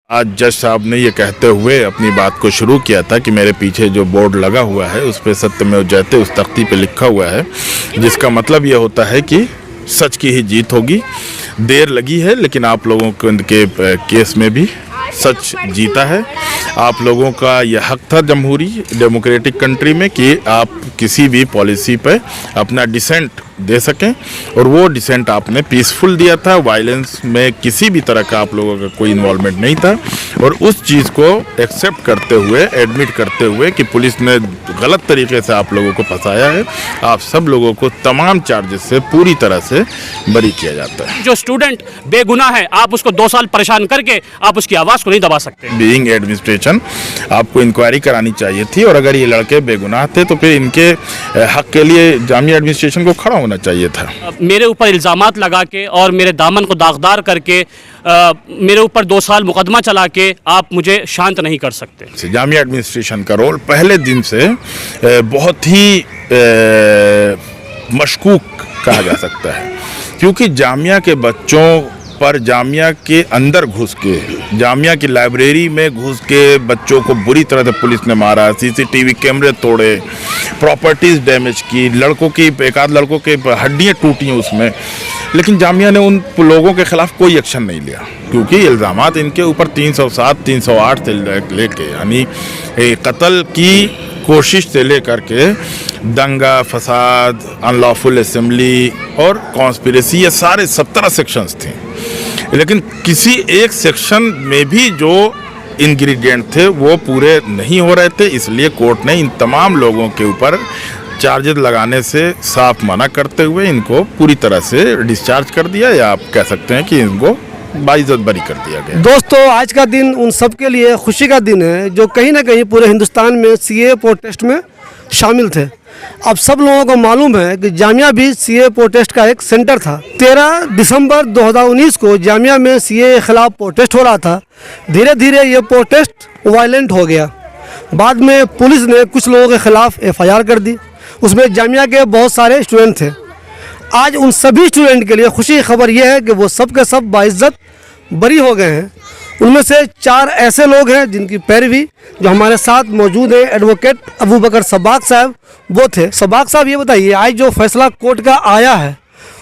आज जज साहब ने ये कहते हुए अपनी बात को शुरू किया था कि मेरे पीछे जो बोर्ड लगा हुआ है उस पर सत्यमेव जयते उस तख्ती पे लिखा हुआ है, जिसका मतलब ये होता है कि सच की ही जीत होगी। देर लगी है लेकिन आप लोगों के केस में भी सच जीता है। आप लोगों का यह हक था जमहूरी डेमोक्रेटिक कंट्री में कि आप किसी भी पॉलिसी पे अपना डिसेंट दे सकें, और वो डिसेंट आपने पीसफुल दिया था। वायलेंस में किसी भी तरह का आप लोगों का कोई इन्वॉल्वमेंट नहीं था, और उस चीज़ को एक्सेप्ट करते हुए, एडमिट करते हुए कि पुलिस ने गलत तरीके से आप लोगों को फंसाया है, आप सब लोगों को तमाम चार्जेस से पूरी तरह से बरी किया जाता है। जो स्टूडेंट बेगुनाह है, आप उसको 2 साल परेशान करके आप उसकी आवाज़ को नहीं दबा सकते। बीइंग एडमिनिस्ट्रेशन आपको इंक्वायरी करानी चाहिए थी, और अगर ये लड़के बेगुनाह थे तो फिर इनके हक के लिए जामिया एडमिनिस्ट्रेशन को खड़ा होना चाहिए था। मेरे ऊपर इल्ज़ामात लगा के और मेरे दामन को दागदार करके मेरे ऊपर 2 साल मुकदमा चला के आप मुझे शांत नहीं कर सकते। जामिया एडमिनिस्ट्रेशन का रोल पहले दिन से बहुत ही मशकूक कहा जा सकता है, क्योंकि जामिया के बच्चों पर जामिया के अंदर घुस के, जामिया की लाइब्रेरी में घुस के बच्चों को बुरी तरह से पुलिस ने मारा, सीसीटीवी कैमरे तोड़े, प्रॉपर्टीज़ डैमेज की, लड़कों की एक आध लड़कों के हड्डियाँ टूटी उसमें, लेकिन जामिया ने उन लोगों के खिलाफ कोई एक्शन नहीं लिया, क्योंकि इल्ज़ामात इनके ऊपर 307, 308 से लेके, यानी कत्ल की कोशिश से लेकर के दंगा फसाद, अनलॉफुल असेंबली और कॉन्स्पिरेसी, ये सारे 17 सेक्शंस थे, लेकिन किसी एक सेक्शन में भी जो इंग्रेडिएंट थे वो पूरे नहीं हो रहे थे। इसलिए कोर्ट ने इन तमाम लोगों के ऊपर चार्जेस लगाने से साफ मना करते हुए इनको पूरी तरह से डिस्चार्ज कर दिया, या आप कह सकते हैं कि इनको बाइज्जत बरी कर दिया गया। दोस्तों, आज का दिन उन सब के लिए खुशी का दिन है जो कहीं ना कहीं पूरे हिंदुस्तान में सीए प्रोटेस्ट में शामिल थे। अब सब लोगों को मालूम है कि जामिया भी सीए प्रोटेस्ट का एक सेंटर था। 13 दिसंबर 2019 को जामिया में सीए के खिलाफ प्रोटेस्ट हो रहा था। धीरे धीरे ये प्रोटेस्ट वायलेंट हो गया। बाद में पुलिस ने कुछ लोगों के खिलाफ एफआईआर कर दी, उसमें जामिया के बहुत सारे स्टूडेंट थे। आज उन सभी स्टूडेंट के लिए खुशी की खबर यह है कि वो सब के सब बाइज्जत बरी हो गए हैं। उनमें से 4 ऐसे लोग हैं जिनकी पैरवी जो हमारे साथ मौजूद है। एडवोकेट अबू बकर सबाक साहब वो थे। सबाक साहब, ये बताइए, आज जो फैसला कोर्ट का आया है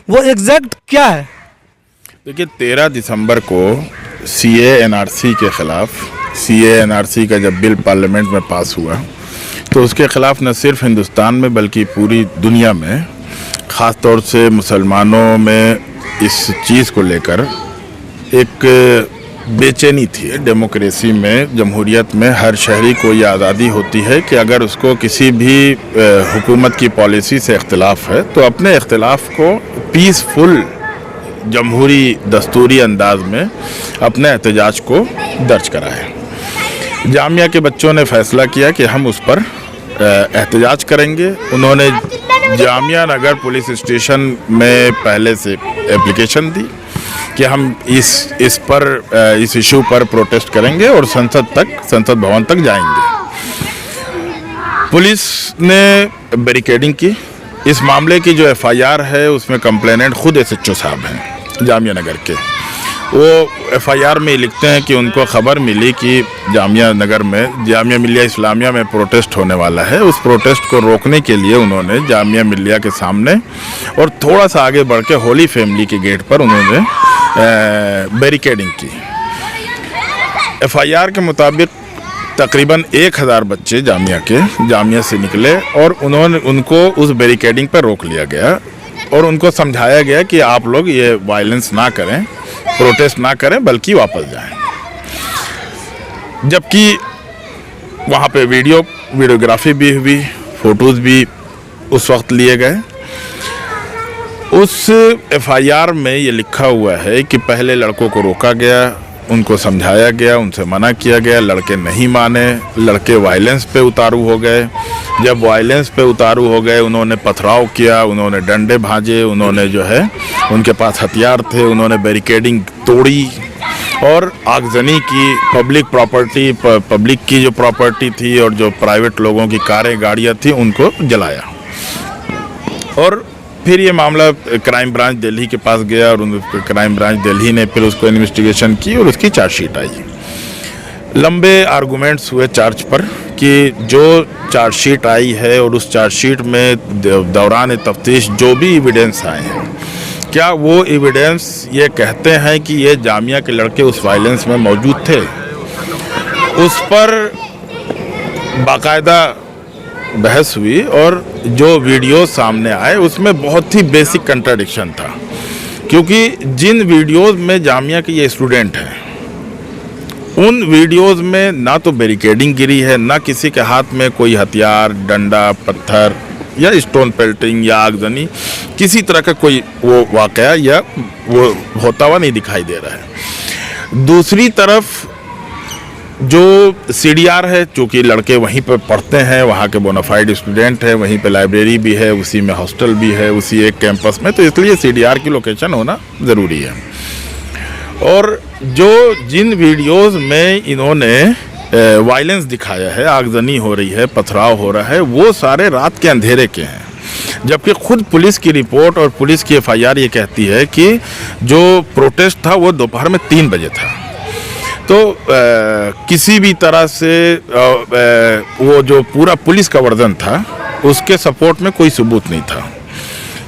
वो एग्जैक्ट क्या है? देखिए, 13 दिसंबर को सीए एनआरसी के ख़िलाफ़, सीए एनआरसी का जब बिल पार्लियामेंट में पास हुआ तो उसके ख़िलाफ़ न सिर्फ हिंदुस्तान में बल्कि पूरी दुनिया में, ख़ास तौर से मुसलमानों में इस चीज़ को लेकर एक बेचैनी थी। डेमोक्रेसी में, जमहूरियत में हर शहरी को ये आज़ादी होती है कि अगर उसको किसी भी हुकूमत की पॉलिसी से इख्तिलाफ है तो अपने इख्तिलाफ को पीसफुल जमहूरी दस्तूरी अंदाज में अपने एहतजाज को दर्ज कराए। जामिया के बच्चों ने फैसला किया कि हम उस पर एहतजाज करेंगे। उन्होंने जामिया नगर पुलिस स्टेशन में पहले से एप्लीकेशन दी कि हम इस इशू पर प्रोटेस्ट करेंगे और संसद भवन तक जाएंगे। पुलिस ने बैरिकेडिंग की। इस मामले की जो एफआईआर है उसमें कंप्लेनेंट खुद एसएचओ साहब हैं जामिया नगर के। वो एफआईआर में लिखते हैं कि उनको खबर मिली कि जामिया नगर में, जामिया मिलिया इस्लामिया में प्रोटेस्ट होने वाला है। उस प्रोटेस्ट को रोकने के लिए उन्होंने जामिया मिलिया के सामने और थोड़ा सा आगे बढ़ के होली फैमिली के गेट पर उन्होंने बैरिकेडिंग की। एफआईआर के मुताबिक तकरीबन 1000 बच्चे जामिया से निकले और उनको उस बैरिकेडिंग पर रोक लिया गया और उनको समझाया गया कि आप लोग ये वायलेंस ना करें, प्रोटेस्ट ना करें, बल्कि वापस जाएं। जबकि वहाँ पे वीडियोग्राफी भी हुई, फ़ोटोज़ भी उस वक्त लिए गए। उस एफआईआर में ये लिखा हुआ है कि पहले लड़कों को रोका गया, उनको समझाया गया, उनसे मना किया गया, लड़के नहीं माने, लड़के वायलेंस पे उतारू हो गए। जब वायलेंस पे उतारू हो गए उन्होंने पथराव किया, उन्होंने डंडे भांजे, उन्होंने जो है उनके पास हथियार थे, उन्होंने बैरिकेडिंग तोड़ी और आगजनी की। पब्लिक की जो प्रॉपर्टी थी और जो प्राइवेट लोगों की कारें गाड़ियाँ थी उनको जलाया। और फिर ये मामला क्राइम ब्रांच दिल्ली के पास गया और क्राइम ब्रांच दिल्ली ने फिर उसको इन्वेस्टिगेशन की और उसकी चार्जशीट आई। लंबे आर्गूमेंट्स हुए चार्ज पर कि जो चार्जशीट आई है और उस चार्जशीट में दौरान तफ्तीश जो भी एविडेंस आए हैं, क्या वो एविडेंस ये कहते हैं कि ये जामिया के लड़के उस वायलेंस में मौजूद थे। उस पर बाकायदा बहस हुई और जो वीडियो सामने आए उसमें बहुत ही बेसिक कंट्राडिक्शन था, क्योंकि जिन वीडियोस में जामिया के ये स्टूडेंट हैं उन वीडियोस में ना तो बैरिकेडिंग गिरी है, ना किसी के हाथ में कोई हथियार, डंडा, पत्थर या स्टोन पेल्टिंग या आगजनी, किसी तरह का कोई वो वाकया या वो होता हुआ नहीं दिखाई दे रहा है। दूसरी तरफ जो CDR है, चूँकि लड़के वहीं पर पढ़ते हैं, वहाँ के बोनाफाइड स्टूडेंट हैं, वहीं पे लाइब्रेरी भी है, उसी में हॉस्टल भी है, उसी एक कैंपस में, तो इसलिए CDR की लोकेशन होना ज़रूरी है। और जो जिन वीडियोस में इन्होंने वायलेंस दिखाया है, आगजनी हो रही है, पथराव हो रहा है, वो सारे रात के अंधेरे के हैं, जबकि खुद पुलिस की रिपोर्ट और पुलिस की FIR ये कहती है कि जो प्रोटेस्ट था वो दोपहर में 3 बजे था। तो किसी भी तरह से वो जो पूरा पुलिस का वर्जन था उसके सपोर्ट में कोई सबूत नहीं था,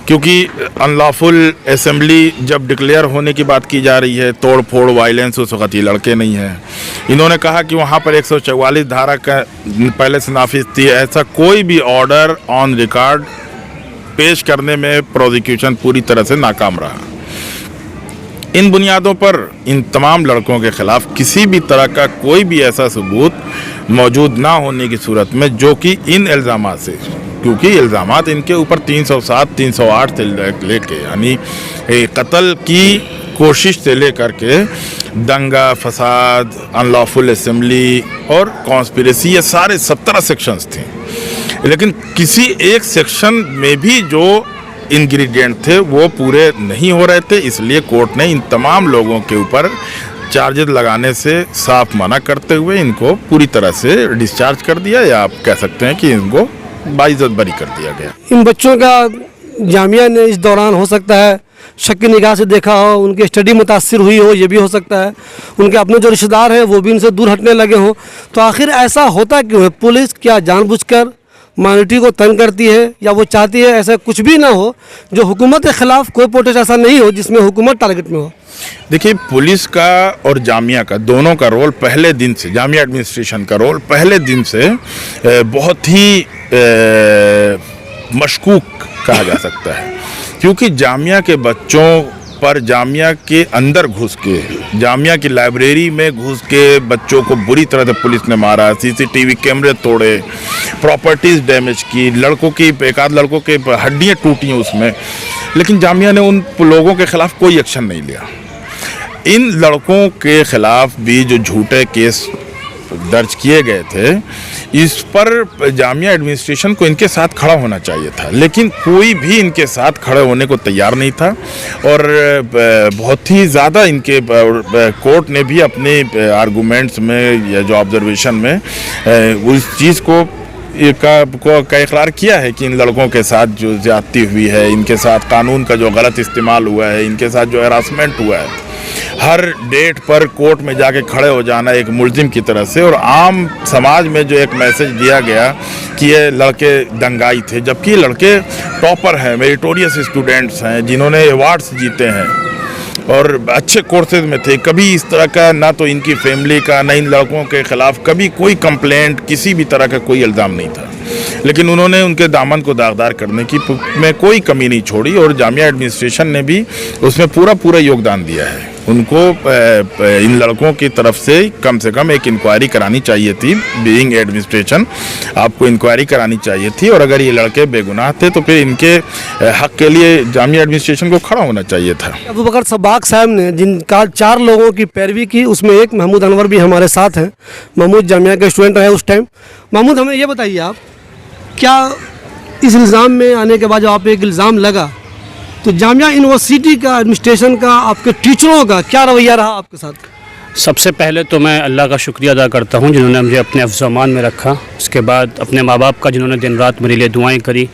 क्योंकि अनलॉफुल असेंबली जब डिक्लेयर होने की बात की जा रही है, तोड़ फोड़ वायलेंस, उस वक्त ये लड़के नहीं हैं। इन्होंने कहा कि वहाँ पर 144 धारा का पहले से नाफिज थी, ऐसा कोई भी ऑर्डर ऑन रिकॉर्ड पेश करने में प्रोसिक्यूशन पूरी तरह से नाकाम रहा। इन बुनियादों पर इन तमाम लड़कों के खिलाफ किसी भी तरह का कोई भी ऐसा सबूत मौजूद ना होने की सूरत में, जो कि इन इल्ज़ामात से, क्योंकि इल्ज़ामात इनके ऊपर 307, 308 से लेके यानी कत्ल की कोशिश से लेकर के दंगा, फसाद, अनलॉफुल असेंबली और कॉन्स्पिरेसी, ये सारे 17 सेक्शंस थे। लेकिन किसी एक सेक्शन में भी जो इंग्रेडिएंट थे वो पूरे नहीं हो रहे थे, इसलिए कोर्ट ने इन तमाम लोगों के ऊपर चार्जेस लगाने से साफ मना करते हुए इनको पूरी तरह से डिस्चार्ज कर दिया, या आप कह सकते हैं कि इनको बाइज्जत बरी कर दिया गया। इन बच्चों का जामिया ने इस दौरान हो सकता है शक की निगाह से देखा हो, उनकी स्टडी मुतासिर हुई हो, ये भी हो सकता है, उनके अपने जो रिश्तेदार हैं वो भी इनसे दूर हटने लगे हों। तो आखिर ऐसा होता क्यों है? पुलिस क्या जानबूझकर माइनॉरिटी को तंग करती है, या वो चाहती है ऐसा कुछ भी ना हो, जो हुकूमत के खिलाफ कोई प्रोटेस्ट ऐसा नहीं हो जिसमें हुकूमत टारगेट में हो? देखिए, पुलिस का और जामिया का दोनों का रोल पहले दिन से, जामिया एडमिनिस्ट्रेशन का रोल पहले दिन से बहुत ही मशकूक कहा जा सकता है, क्योंकि जामिया के बच्चों पर जामिया के अंदर घुस के, जामिया की लाइब्रेरी में घुस के बच्चों को बुरी तरह से पुलिस ने मारा, CCTV कैमरे तोड़े, प्रॉपर्टीज़ डैमेज की, लड़कों की, एक आध लड़कों के हड्डियाँ टूटी हैं उसमें, लेकिन जामिया ने उन लोगों के खिलाफ कोई एक्शन नहीं लिया। इन लड़कों के खिलाफ भी जो झूठे केस दर्ज किए गए थे, इस पर जामिया एडमिनिस्ट्रेशन को इनके साथ खड़ा होना चाहिए था, लेकिन कोई भी इनके साथ खड़े होने को तैयार नहीं था। और बहुत ही ज़्यादा इनके कोर्ट ने भी अपने आर्गूमेंट्स में या जो ऑब्जर्वेशन में उस चीज़ को का इकरार किया है कि इन लड़कों के साथ जो ज़्यादती हुई है, इनके साथ कानून का जो गलत इस्तेमाल हुआ है, इनके साथ जो हरासमेंट हुआ है, हर डेट पर कोर्ट में जाके खड़े हो जाना एक मुल्जिम की तरह से, और आम समाज में जो एक मैसेज दिया गया कि ये लड़के दंगाई थे, जबकि ये लड़के टॉपर हैं, मेरिटोरियस स्टूडेंट्स हैं, जिन्होंने अवार्ड्स जीते हैं और अच्छे कोर्सेज में थे। कभी इस तरह का ना तो इनकी फैमिली का, ना इन लड़कों के ख़िलाफ़ कभी कोई कंप्लेंट, किसी भी तरह का कोई इल्ज़ाम नहीं था, लेकिन उन्होंने उनके दामन को दागदार करने की में कोई कमी नहीं छोड़ी, और जामिया एडमिनिस्ट्रेशन ने भी उसमें पूरा योगदान दिया है। उनको इन लड़कों की तरफ से कम एक इंक्वायरी करानी चाहिए थी। बीइंग एडमिनिस्ट्रेशन आपको इंक्वायरी करानी चाहिए थी, और अगर ये लड़के बेगुनाह थे तो फिर इनके हक के लिए जामिया एडमिनिस्ट्रेशन को खड़ा होना चाहिए था। अबू बकर सब्बाक साहब ने जिनका 4 लोगों की पैरवी की, उसमें एक महमूद अनवर भी हमारे साथ हैं। महमूद जामिया के स्टूडेंट रहे उस टाइम। महमूद, हमें ये बताइए, आप क्या इस इल्ज़ाम में आने के बाद जो आप एक इल्ज़ाम लगा, तो जामिया यूनिवर्सिटी का, एडमिनिस्ट्रेशन का, आपके टीचरों का क्या रवैया रहा आपके साथ? सबसे पहले तो मैं अल्लाह का शुक्रिया अदा करता हूँ जिन्होंने मुझे अपने अफ़ज़मान में रखा। उसके बाद अपने माँ बाप का जिन्होंने दिन रात मेरे लिए दुआएं करी।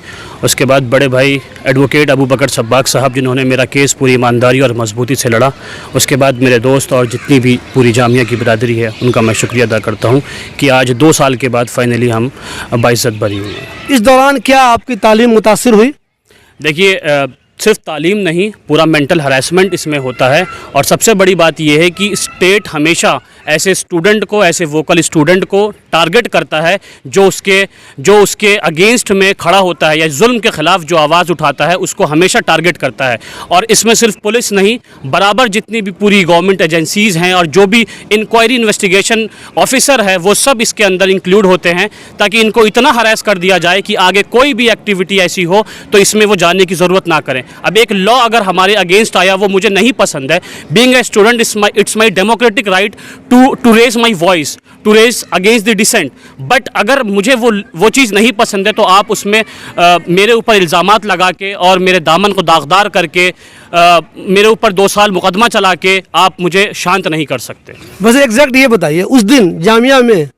उसके बाद बड़े भाई एडवोकेट अबू बकर सब्बाक साहब जिन्होंने मेरा केस पूरी ईमानदारी और मजबूती से लड़ा। उसके बाद मेरे दोस्त और जितनी भी पूरी जामिया की बिरादरी है उनका मैं शुक्रिया अदा करता हूँ कि आज 2 साल के बाद फ़ाइनली हम बाइज़्ज़त बरी हुए हैं। इस दौरान क्या आपकी तालीम मुतासिर हुई? देखिए सिर्फ तालीम नहीं, पूरा मेंटल हरासमेंट इसमें होता है। और सबसे बड़ी बात यह है कि स्टेट हमेशा ऐसे स्टूडेंट को, ऐसे वोकल स्टूडेंट को टारगेट करता है जो उसके अगेंस्ट में खड़ा होता है या जुल्म के ख़िलाफ़ जो आवाज़ उठाता है उसको हमेशा टारगेट करता है। और इसमें सिर्फ पुलिस नहीं, बराबर जितनी भी पूरी गवर्नमेंट एजेंसीज़ हैं और जो भी इंक्वायरी इन्वेस्टिगेशन ऑफिसर है वो सब इसके अंदर इंक्लूड होते हैं, ताकि इनको इतना हरास कर दिया जाए कि आगे कोई भी एक्टिविटी ऐसी हो तो इसमें वो जाने की ज़रूरत ना करें। अब एक लॉ अगर हमारे अगेंस्ट आया वो मुझे नहीं पसंद है। Being a student it's my democratic right to raise my voice, to raise against the dissent. But अगर मुझे वो चीज़ नहीं पसंद है तो आप उसमें मेरे ऊपर इल्ज़ामात लगा के और मेरे दामन को दागदार करके मेरे ऊपर 2 साल मुकदमा चला के आप मुझे शांत नहीं कर सकते। बस एग्जैक्ट ये बताइए, उस दिन जामिया में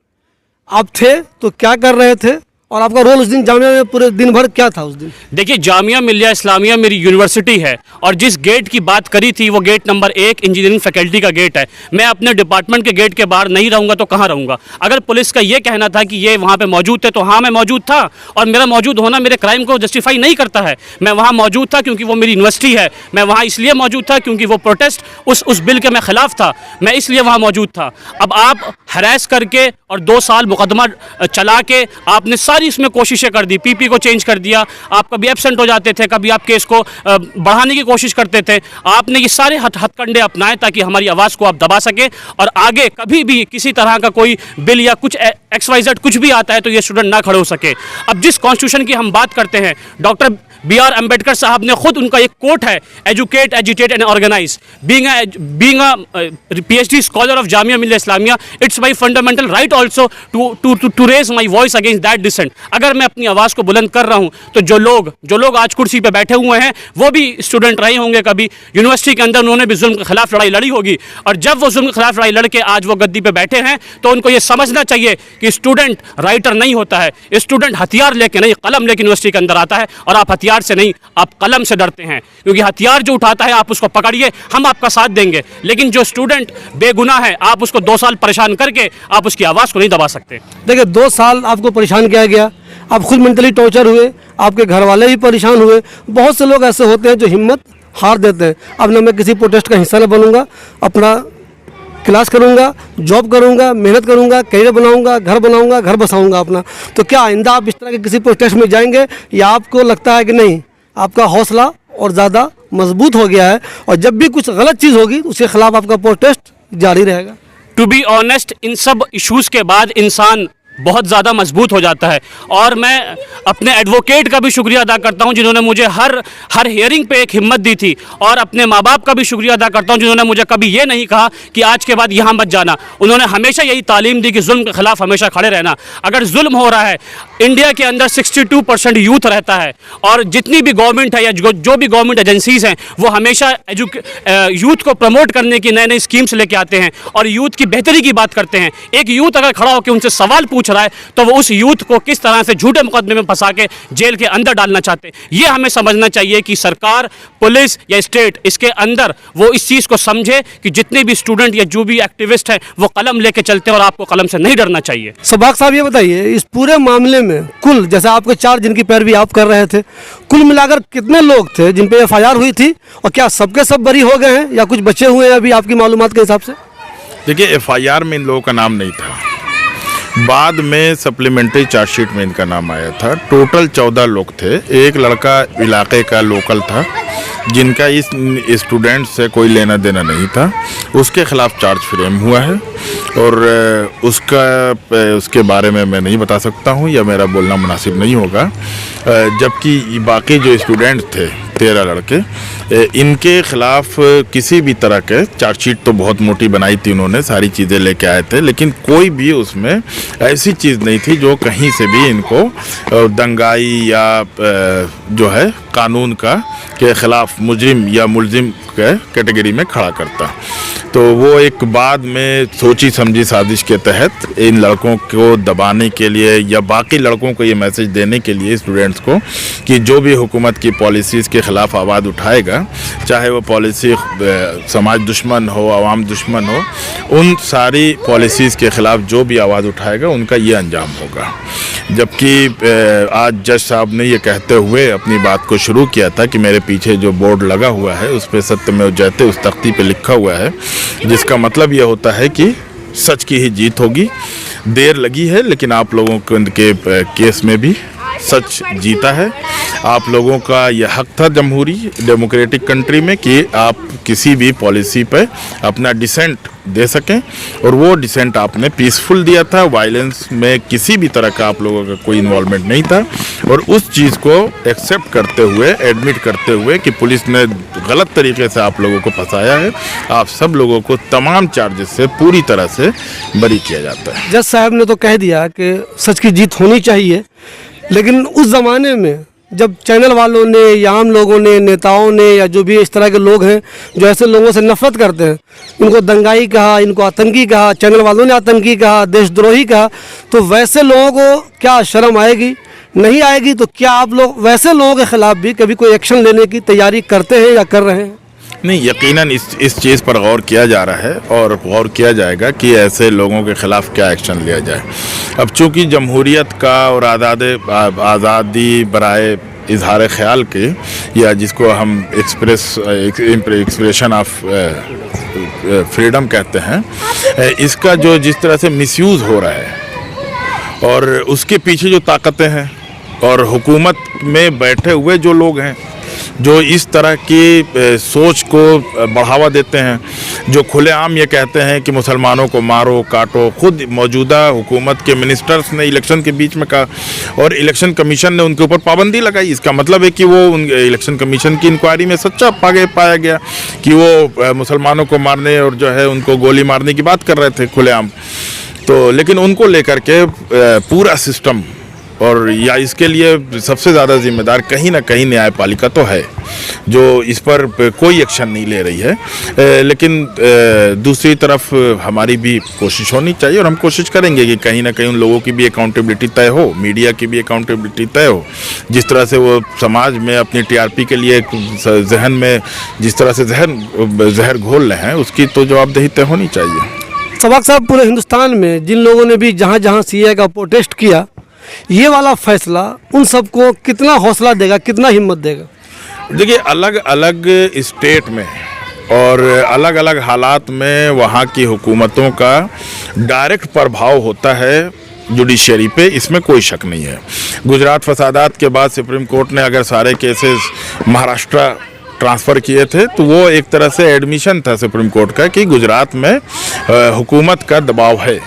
आप थे तो क्या कर रहे थे और आपका रोल उस दिन जामिया में पूरे दिन भर क्या था उस दिन? देखिए, जामिया मिलिया इस्लामिया मेरी यूनिवर्सिटी है और जिस गेट की बात करी थी वो गेट नंबर 1 इंजीनियरिंग फैकल्टी का गेट है। मैं अपने डिपार्टमेंट के गेट के बाहर नहीं रहूँगा तो कहाँ रहूँगा? अगर पुलिस का ये कहना था कि ये वहाँ पे मौजूद थे तो हाँ मैं मौजूद था, और मेरा मौजूद होना मेरे क्राइम को जस्टिफाई नहीं करता है। मैं वहाँ मौजूद था क्योंकि वो मेरी यूनिवर्सिटी है। मैं वहाँ इसलिए मौजूद था क्योंकि वो प्रोटेस्ट उस बिल के मैं ख़िलाफ़ था, मैं इसलिए वहाँ मौजूद था। अब आप हरास करके और 2 साल मुकदमा चला के आपने सारी इसमें कोशिशें कर दी, पीपी को चेंज कर दिया, आप कभी एब्सेंट हो जाते थे, कभी आप केस को बढ़ाने की कोशिश करते थे। आपने ये सारे हथकंडे अपनाए ताकि हमारी आवाज़ को आप दबा सके और आगे कभी भी किसी तरह का कोई बिल या कुछ XYZ कुछ भी आता है तो ये स्टूडेंट ना खड़े हो सके। अब जिस कॉन्स्टिट्यूशन की हम बात करते हैं, डॉक्टर B.R. अम्बेडकर साहब ने खुद, उनका एक कोट है, educate, agitate and organise. Being a PhD scholar of Jamia Millia Islamia, it's my fundamental right also to raise my voice against that dissent. अगर मैं अपनी आवाज़ को बुलंद कर रहा हूँ तो जो लोग आज कुर्सी पे बैठे हुए हैं वो भी स्टूडेंट रहे होंगे, कभी यूनिवर्सिटी के अंदर उन्होंने भी जुल्म के खिलाफ लड़ाई लड़ी होगी, और जब वो जुल्म के खिलाफ लड़ाई लड़के आज वो गद्दी पे बैठे हैं तो उनको ये समझना चाहिए कि स्टूडेंट राइटर नहीं होता है, स्टूडेंट हथियार लेके नहीं, कलम लेके यूनिवर्सिटी के अंदर आता है। और आप हथियार से नहीं, आप कलम से डरते हैं, क्योंकि हथियार जो उठाता है आप उसको पकड़िए, हम आपका साथ देंगे, लेकिन जो स्टूडेंट बेगुनाह है आप उसको 2 साल परेशान करके आप उसकी आवाज़ को नहीं दबा सकते। देखिए, 2 साल आपको परेशान किया गया, आप खुद मेंटली टॉर्चर हुए, आपके घर वाले भी परेशान हुए। बहुत से लोग ऐसे होते हैं जो हिम्मत हार देते हैं, अब ना मैं किसी प्रोटेस्ट का हिस्सा न बनूंगा, अपना क्लास करूंगा, जॉब करूंगा, मेहनत करूंगा, करियर बनाऊंगा, घर बसाऊंगा अपना। तो क्या आइंदा आप इस तरह के किसी प्रोटेस्ट में जाएंगे, या आपको लगता है कि नहीं, आपका हौसला और ज़्यादा मजबूत हो गया है और जब भी कुछ गलत चीज़ होगी उसके खिलाफ आपका प्रोटेस्ट जारी रहेगा? टू बी ऑनेस्ट, इन सब इश्यूज़ के बाद इंसान बहुत ज़्यादा मजबूत हो जाता है। और मैं अपने एडवोकेट का भी शुक्रिया अदा करता हूं जिन्होंने मुझे हर हियरिंग पे एक हिम्मत दी थी, और अपने माँ बाप का भी शुक्रिया अदा करता हूं जिन्होंने मुझे कभी ये नहीं कहा कि आज के बाद यहाँ मत जाना। उन्होंने हमेशा यही तालीम दी कि जुल्म के खिलाफ हमेशा खड़े रहना। अगर जुल्म हो रहा है, इंडिया के अंदर 62% यूथ रहता है, और जितनी भी गवर्नमेंट है या जो भी गवर्नमेंट एजेंसीज़ हैं वो हमेशा यूथ को प्रमोट करने की नई स्कीम्स लेके आते हैं और यूथ की बेहतरी की बात करते हैं। एक यूथ अगर खड़ा होकर उनसे सवाल पूछ रहा है तो वो उस यूथ को किस तरह से झूठे मुकदमे में फंसा के जेल के अंदर डालना चाहते हैं। ये हमें समझना चाहिए कि सरकार, पुलिस या स्टेट इसके अंदर वो इस चीज़ को समझे कि जितने भी स्टूडेंट या जो भी एक्टिविस्ट हैं वो कलम लेके चलते हैं और आपको कलम से नहीं डरना चाहिए। सब्बाक साहब, ये बताइए, इस पूरे मामले में कुल, जैसे आपके 4 जिनकी पैरवी आप कर रहे थे, कुल मिलाकर कितने लोग थे जिन पे FIR हुई थी, और क्या सबके सब बरी हो गए हैं या कुछ बचे हुए हैं अभी आपकी मालूमात के हिसाब से? देखिए, FIR में इन लोगों का नाम नहीं था, बाद में सप्लीमेंट्री चार्जशीट में इनका नाम आया था। टोटल 14 लोग थे। एक लड़का इलाके का लोकल था जिनका इस स्टूडेंट से कोई लेना देना नहीं था, उसके ख़िलाफ़ चार्ज फ्रेम हुआ है, और उसके बारे में मैं नहीं बता सकता हूँ या मेरा बोलना मुनासिब नहीं होगा। जबकि बाकी जो स्टूडेंट थे 13 लड़के, इनके ख़िलाफ़ किसी भी तरह के चार्जशीट तो बहुत मोटी बनाई थी उन्होंने, सारी चीज़ें लेके आए थे, लेकिन कोई भी उसमें ऐसी चीज़ नहीं थी जो कहीं से भी इनको दंगाई या जो है कानून का के ख़िलाफ़ मुजरिम या मुलजिम कैटेगरी में खड़ा करता। तो वो एक बाद में सोची समझी साजिश के तहत इन लड़कों को दबाने के लिए या बाकी लड़कों को ये मैसेज देने के लिए स्टूडेंट्स को कि जो भी हुकूमत की पॉलिसीज़ के ख़िलाफ़ आवाज़ उठाएगा, चाहे वो पॉलिसी समाज दुश्मन हो, आवाम दुश्मन हो, उन सारी पॉलिसीज़ के ख़िलाफ़ जो भी आवाज़ उठाएगा उनका ये अंजाम होगा। जबकि आज जज साहब ने ये कहते हुए अपनी बात को शुरू किया था कि मेरे पीछे जो बोर्ड लगा हुआ है उस पर सत्यमेव जयते उस तख्ती पे लिखा हुआ है, जिसका मतलब ये होता है कि सच की ही जीत होगी। देर लगी है लेकिन आप लोगों के केस में भी सच जीता है। आप लोगों का यह हक था जमहूरी डेमोक्रेटिक कंट्री में कि आप किसी भी पॉलिसी पे अपना डिसेंट दे सकें, और वो डिसेंट आपने पीसफुल दिया था। वायलेंस में किसी भी तरह का आप लोगों का कोई इन्वॉल्वमेंट नहीं था, और उस चीज़ को एक्सेप्ट करते हुए, एडमिट करते हुए कि पुलिस ने गलत तरीके से आप लोगों को फंसाया है, आप सब लोगों को तमाम चार्जेस से पूरी तरह से बरी किया जाता है। जज साहब ने तो कह दिया कि सच की जीत होनी चाहिए, लेकिन उस ज़माने में जब चैनल वालों ने या आम लोगों ने, नेताओं ने, या जो भी इस तरह के लोग हैं जो ऐसे लोगों से नफरत करते हैं, इनको दंगाई कहा, इनको आतंकी कहा, चैनल वालों ने आतंकी कहा, देशद्रोही कहा, तो वैसे लोगों को क्या शर्म आएगी? नहीं आएगी। तो क्या आप लोग वैसे लोगों के ख़िलाफ़ भी कभी कोई एक्शन लेने की तैयारी करते हैं या कर रहे हैं? नहीं, यकीनन इस चीज़ पर गौर किया जा रहा है और गौर किया जाएगा कि ऐसे लोगों के ख़िलाफ़ क्या एक्शन लिया जाए। अब चूँकि जमहूरियत का और आज़ादी बराए इजहार ख़याल के, या जिसको हम एक्सप्रेशन ऑफ फ्रीडम कहते हैं, इसका जो जिस तरह से मिसयूज़ हो रहा है और उसके पीछे जो ताकतें हैं और हुकूमत में बैठे हुए जो लोग हैं जो इस तरह की सोच को बढ़ावा देते हैं, जो खुलेआम ये कहते हैं कि मुसलमानों को मारो काटो। खुद मौजूदा हुकूमत के मिनिस्टर्स ने इलेक्शन के बीच में कहा और इलेक्शन कमीशन ने उनके ऊपर पाबंदी लगाई। इसका मतलब है कि वो इलेक्शन कमीशन की इंक्वायरी में सच्चा पाया गया कि वो मुसलमानों को मारने और जो है उनको गोली मारने की बात कर रहे थे खुलेआम। तो लेकिन उनको लेकर के पूरा सिस्टम, और या इसके लिए सबसे ज़्यादा जिम्मेदार कहीं ना कहीं न्यायपालिका तो है जो इस पर कोई एक्शन नहीं ले रही है। लेकिन दूसरी तरफ हमारी भी कोशिश होनी चाहिए और हम कोशिश करेंगे कि कहीं ना कहीं उन लोगों की भी अकाउंटेबिलिटी तय हो, मीडिया की भी अकाउंटेबिलिटी तय हो। जिस तरह से वो समाज में अपनी टीआरपी के लिए जहन में जिस तरह से जहर घोल रहे हैं, उसकी तो जवाबदेही तय होनी चाहिए। सवाक साहब, पूरे हिंदुस्तान में जिन लोगों ने भी जहाँ जहाँ सीए का प्रोटेस्ट किया, ये वाला फैसला उन सबको कितना हौसला देगा, कितना हिम्मत देगा? देखिए, अलग अलग स्टेट में और अलग अलग हालात में वहाँ की हुकूमतों का डायरेक्ट प्रभाव होता है जुडिशरी पे, इसमें कोई शक नहीं है। गुजरात फसादात के बाद सुप्रीम कोर्ट ने अगर सारे केसेस महाराष्ट्र ट्रांसफ़र किए थे तो वो एक तरह से एडमिशन था सुप्रीम कोर्ट का कि गुजरात में हुकूमत का दबाव है।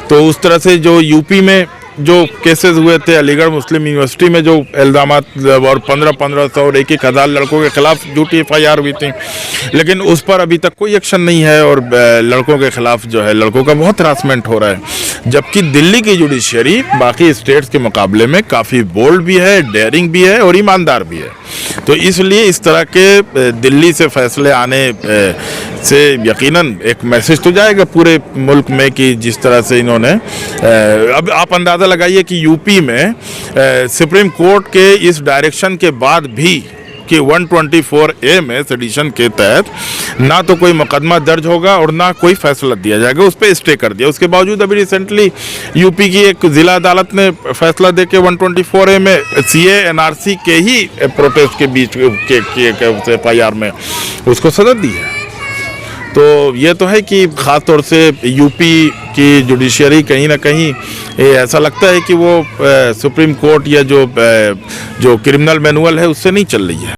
तो उस तरह से जो यूपी में जो केसेस हुए थे, अलीगढ़ मुस्लिम यूनिवर्सिटी में जो इल्ज़ामात और 1500 और 1,000 लड़कों के खिलाफ झूठी FIR हुई थी, लेकिन उस पर अभी तक कोई एक्शन नहीं है और लड़कों के खिलाफ जो है लड़कों का बहुत हरासमेंट हो रहा है। जबकि दिल्ली की जुडिशरी बाकी स्टेट्स के मुकाबले में काफ़ी बोल्ड भी है, डेयरिंग भी है और ईमानदार भी है। तो इसलिए इस तरह के दिल्ली से फैसले आने से यकीनन एक मैसेज तो जाएगा पूरे मुल्क में कि जिस तरह से इन्होंने अब आप अंदाज़ा लगाइए कि यूपी में सुप्रीम कोर्ट के इस डायरेक्शन के बाद भी कि 124A में सेडिशन के तहत ना तो कोई मुकदमा दर्ज होगा और ना कोई फैसला दिया जाएगा, उस पर स्टे कर दिया। उसके बावजूद अभी रिसेंटली यूपी की एक ज़िला अदालत ने फैसला दे के 124A में CA NRC के ही प्रोटेस्ट के बीच के FIR में उसको सजा दी है। तो ये तो है कि ख़ास तौर से यूपी की जुडिशरी कहीं ना कहीं ऐसा लगता है कि वो सुप्रीम कोर्ट या जो क्रिमिनल मैनुअल है उससे नहीं चल रही है।